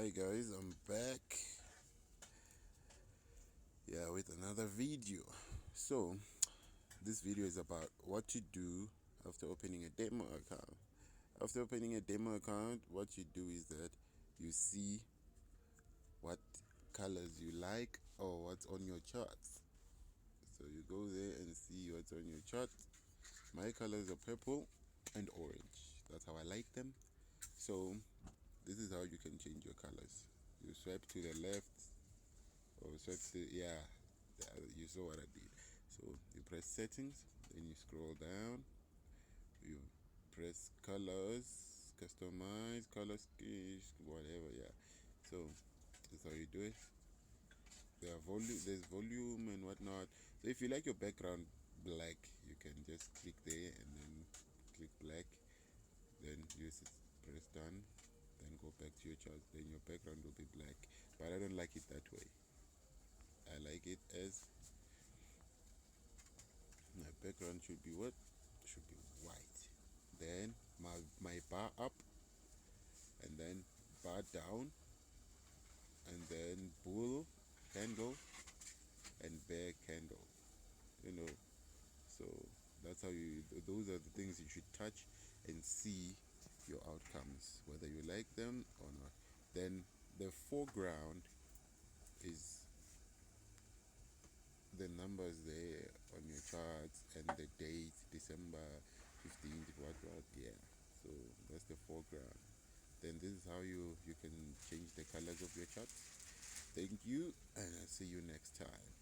Hi guys, I'm back, with another video. So this video is about what to do after opening a demo account. After opening a demo account, what you do is that you see what colors you like or what's on your charts. So you go there and see what's on your chart. My colors are purple and orange. That's how I like them. So this is how you can change your colors. You swipe to the left or swipe to you saw what I did. So you press settings, then you scroll down, you press colors, customize, color scheme, whatever, So that's how you do it. There's volume and whatnot. So if you like your background black, you can just click there and then click black, then you press done, then go back to your chart, then your background will be black. But I don't like it that way. I like it as my background should be what? Should be white. Then my bar up, and then bar down, and then bull candle and bear candle. You know, so that's how those are the things you should touch and see your outcomes, whether you like them or not. Then the foreground is the numbers there on your charts and the date, December 15th, what, so that's the foreground. Then this is how you can change the colors of your charts. Thank you, and I'll see you next time.